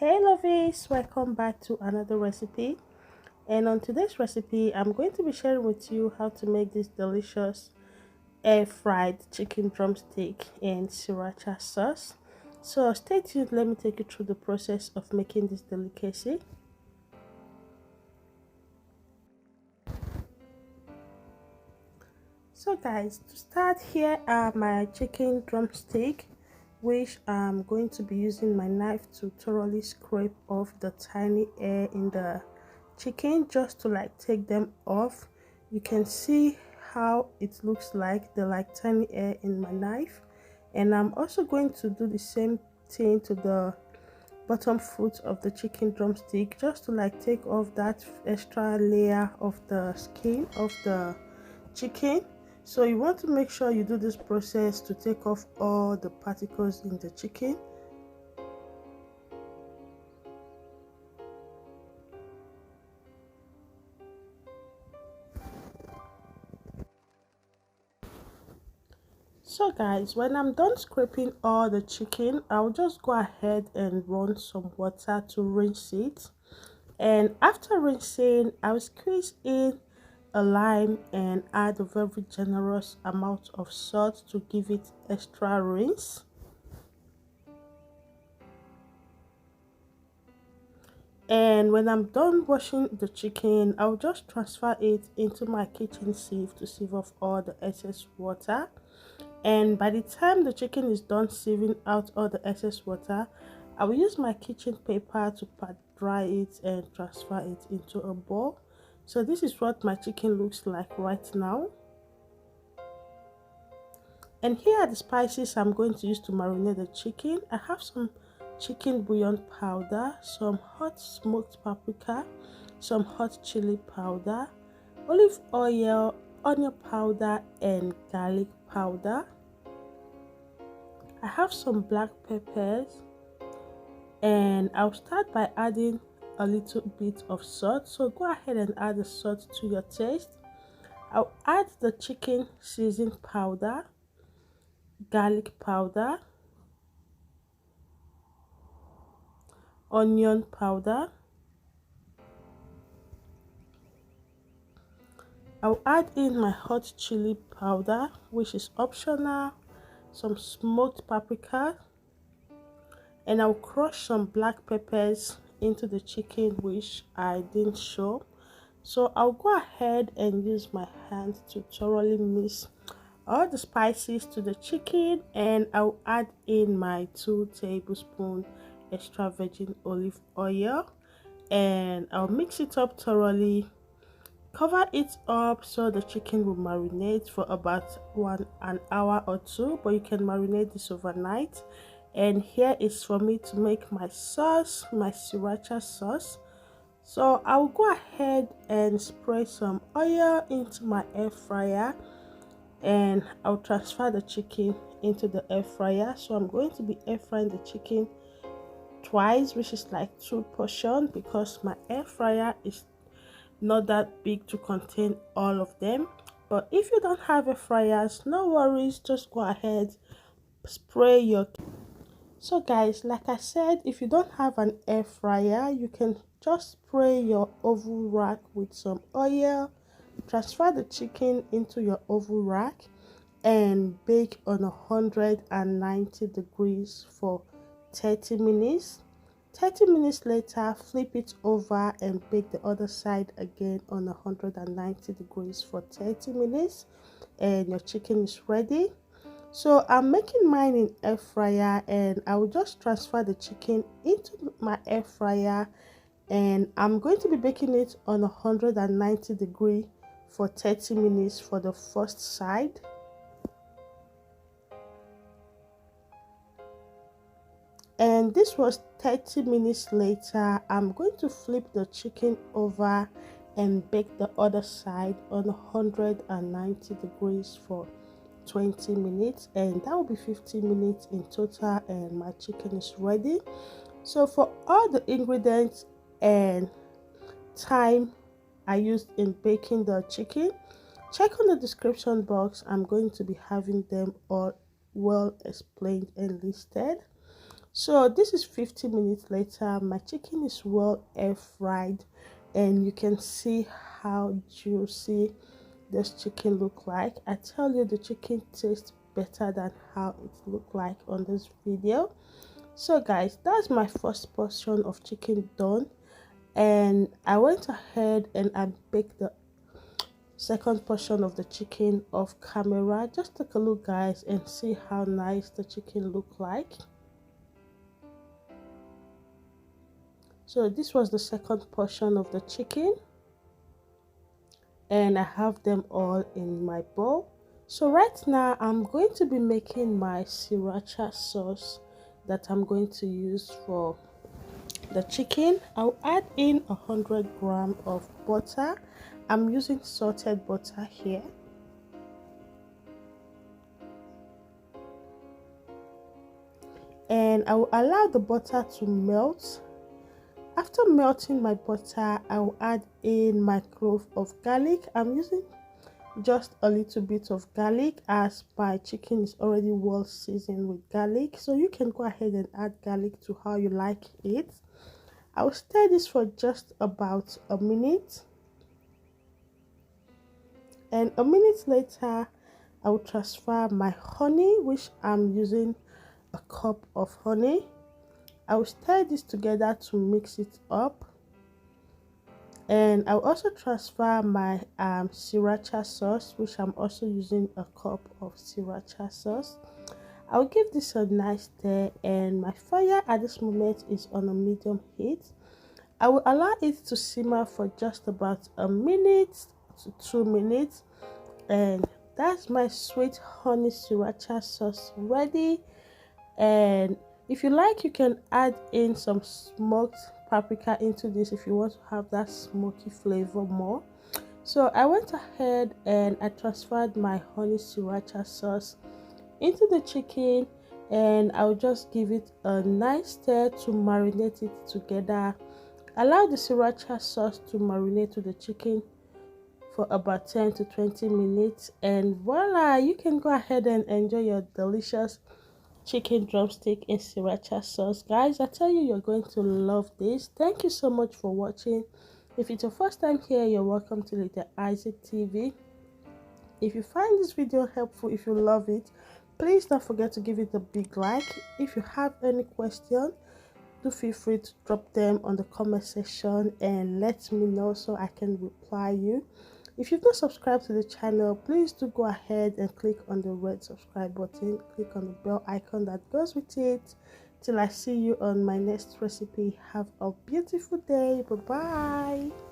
Hey lovies, welcome back to another recipe. And on today's recipe I'm going to be sharing with you how to make this delicious air fried chicken drumstick and sriracha sauce. So stay tuned, let me take you through the process of making this delicacy. So guys, to start, here are my chicken drumstick, which I'm going to be using my knife to thoroughly scrape off the tiny hair in the chicken, just to like take them off. You can see how it looks like the like tiny hair in my knife, and I'm also going to do the same thing to the bottom foot of the chicken drumstick, just to like take off that extra layer of the skin of the chicken. So you want to make sure you do this process to take off all the particles in the chicken. So guys, when I'm done scraping all the chicken, I'll just go ahead and run some water to rinse it. And after rinsing, I'll squeeze in a lime and add a very generous amount of salt to give it extra rinse. And when I'm done washing the chicken, I'll just transfer it into my kitchen sieve to sieve off all the excess water. And by the time the chicken is done sieving out all the excess water, I will use my kitchen paper to pat dry it and transfer it into a bowl. So this is what my chicken looks like right now. And here are the spices I'm going to use to marinate the chicken. I have some chicken bouillon powder, some hot smoked paprika, some hot chili powder, olive oil, onion powder, and garlic powder. I have some black peppers, and I'll start by adding a little bit of salt. So go ahead and add the salt to your taste. I'll add the chicken seasoning powder, garlic powder, onion powder. I'll add in my hot chili powder, which is optional, some smoked paprika, and I'll crush some black peppers into the chicken, which I didn't show. So I'll go ahead and use my hand to thoroughly mix all the spices to the chicken, and I'll add in my 2 tablespoons extra virgin olive oil, and I'll mix it up thoroughly. Cover it up so the chicken will marinate for about an hour or two, but you can marinate this overnight. And here is for me to make my sauce, my sriracha sauce. So I'll go ahead and spray some oil into my air fryer, and I'll transfer the chicken into the air fryer. So I'm going to be air frying the chicken twice, which is like 2 portions, because my air fryer is not that big to contain all of them. But if you don't have a fryer, no worries, just go ahead, spray your. So guys, like I said, if you don't have an air fryer, you can just spray your oven rack with some oil, transfer the chicken into your oven rack, and bake on 190 degrees for 30 minutes. 30 minutes later, flip it over and bake the other side again on 190 degrees for 30 minutes, and your chicken is ready. So I'm making mine in air fryer, and I will just transfer the chicken into my air fryer, and I'm going to be baking it on 190 degrees for 30 minutes for the first side. And this was 30 minutes later. I'm going to flip the chicken over and bake the other side on 190 degrees for 20 minutes, and that will be 15 minutes in total, and my chicken is ready. So for all the ingredients and time I used in baking the chicken, check on the description box. I'm going to be having them all well explained and listed. So this is 50 minutes later. My chicken is well air fried, and you can see how juicy this chicken look like. I tell you, the chicken tastes better than how it looked like on this video. So guys, that's my first portion of chicken done, and I went ahead and I baked the second portion of the chicken off camera. Just take a look guys and see how nice the chicken look like. So this was the second portion of the chicken, and I have them all in my bowl. So right now I'm going to be making my sriracha sauce that I'm going to use for the chicken. I'll add in 100 grams of butter. I'm using salted butter here. And I will allow the butter to melt. After melting my butter, I will add in my clove of garlic. I'm using just a little bit of garlic as my chicken is already well seasoned with garlic, so you can go ahead and add garlic to how you like it. I will stir this for just about a minute, and a minute later I will transfer my honey, which I'm using a cup of honey. I will stir this together to mix it up, and I'll also transfer my sriracha sauce, which I'm also using a cup of sriracha sauce. I'll give this a nice stir, and my fire at this moment is on a medium heat. I will allow it to simmer for just about a minute to 2 minutes, and that's my sweet honey sriracha sauce ready. And if you like, you can add in some smoked paprika into this if you want to have that smoky flavor more. So I went ahead and I transferred my honey sriracha sauce into the chicken, and I'll just give it a nice stir to marinate it together. Allow the sriracha sauce to marinate to the chicken for about 10 to 20 minutes, and voila, you can go ahead and enjoy your delicious chicken drumstick in sriracha sauce. Guys, I tell you, you're going to love this. Thank you so much for watching. If it's your first time here, you're welcome to Little Isaac TV. If you find this video helpful, if you love it, please don't forget to give it a big like. If you have any question, do feel free to drop them on the comment section and let me know so I can reply you. If you've not subscribed to the channel, please do go ahead and click on the red subscribe button. Click on the bell icon that goes with it. Till I see you on my next recipe. Have a beautiful day. Bye bye.